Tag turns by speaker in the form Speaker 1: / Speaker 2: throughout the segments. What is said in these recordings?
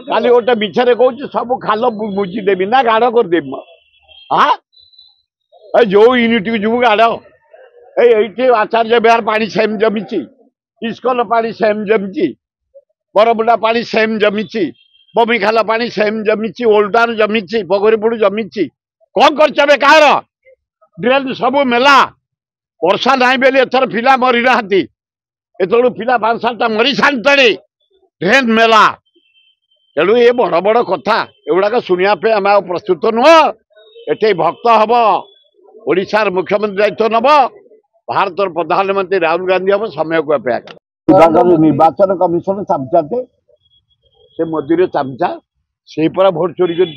Speaker 1: खाली गोटे मिछरे कहूँ सब खाल बुझीदेवी ना गाढ़ करदेवी हाँ जो यूनिट को जीव गाढ़ ये आचार्य बिहार पानी सेम जमी इस्कल पानी सेम जमी बरमुंडा पानी सेम जमी बमिखाल पानी सेम जमी ओल्डार जमी पगरीपुड़ जमी कौन कर कह ड्रेन सब मेला वर्षा ना बेली एथर पिला मरी ना एतलू पिला 5-7टा मरी सारे ड्रेन मेला तेणु ये बड़ बड़ कथा एगुड़ाक शुणापे आम प्रस्तुत नुह ये भक्त हम ओडिशार मुख्यमंत्री दायित्व नब भारत प्रधानमंत्री राहुल गांधी हम समय को अपेक्षा निर्वाचन कमिशन चामचाते से मोदी चामचा से पर भोट चोरी कर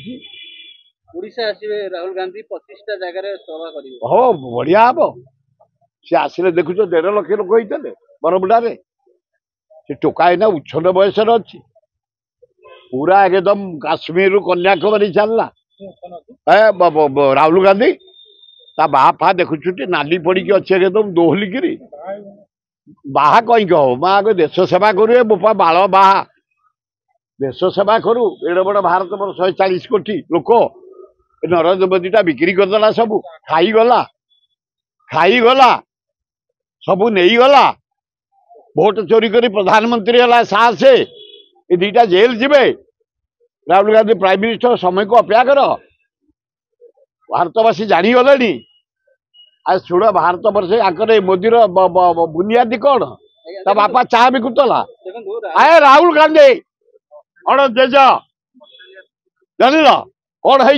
Speaker 2: राहुल गांधी 25टा जगह सभा करेंगे
Speaker 1: हो बढ़िया हम सी आसिले देखुच 1.5 लाख लोक होते बरमुंडे से टोकाई ना उच्छन बयस अच्छी पूरा एकदम काश्मीर कन्याकुमारी चलला राहुल गांधी ता बापा देखुछुटी नाली पड़ी अच्छे एकदम दोहलिकी बाहा कहीं कह माँ आगे देश सेवा करुए बोपा बाल बाहा देश सेवा करू एड़े बड़ भारत पर 140 कोटी लोक नरेंद्र मोदी टा बिक्री करदेला सब खाईगला सब नहीं गला भोट चोरी करी प्रधानमंत्री है साहस ये 2टा जेल जीवे राहुल गांधी प्राइम मिनिस्टर समय को अपेक्षा कर भारतवासी जानीगले आज शुण भारत वर्ष आकर मोदीर बुनियादी कौन ता बापा चाह बिकुला आए राहुल गांधी अण जेज जान कौन है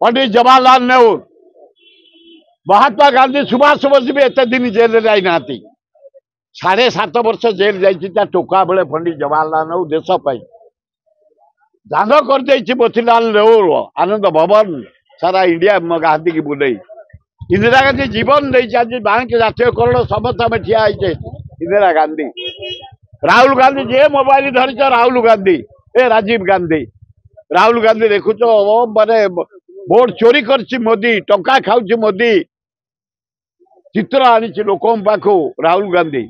Speaker 1: पंडित जवाहरलाल नेहरू महात्मा गांधी सुभाष बोस भी एत दिन जेल जाना 7.5 वर्ष जेल जा टोका बेले पंडित जवाहरलाल नेहरू देश दान कर मोतीलाल नेहरू आनंद भवन सारा इंडिया गांधी की बुले इंदिरा गांधी जीवन नहीं आज बैंक जातीयकरण समस्त आम ठिया इंदिरा गांधी राहुल गांधी जे मोबाइल धरी राहुल गांधी ए राजीव गांधी राहुल गांधी देखुच माने वोट चोरी कर मोदी टंका खाऊ मोदी चित्र आनी लोक पाखु राहुल गांधी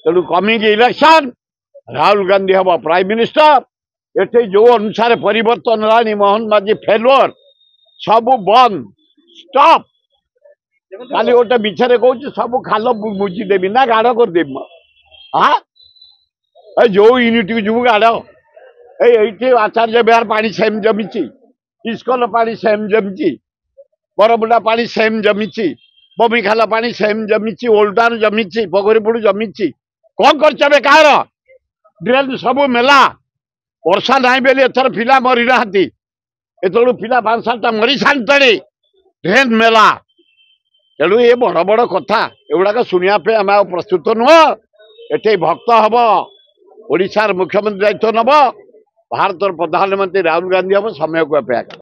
Speaker 1: तेणु कमिंग इलेक्शन राहुल गांधी हम प्राइम मिनिस्टर ये जो अनुसार परिवर्तन है मोहन माझी फेलुअर सब बंद स्टॉप खाली गोटे मिछरे कहूँ सब खाल बुझीदेवी ना गाढ़ करदेवी हाँ जो यूनिट को जीव गाढ़ ये आचार्य बिहार पानी सेम जमी इस्कल पानी सेम जमी बरमुंडा पानी सेम जमी बमिखाल पानी सेम जमी ओल्डार जमी पगरीपुड़ जमी कौन कर कह ड्रेन सब मेला वर्षा ना बेली एथर पिला मरी ना एतलू पिला 5-7टा मरी सारे ड्रेन मेला तेणु ये बड़ बड़ कथा एगुड़ाक शुणापे आम प्रस्तुत नुह ये भक्त हम ओडिशार मुख्यमंत्री दायित्व नब भारत प्रधानमंत्री राहुल गांधी हम समय को अपेक्षा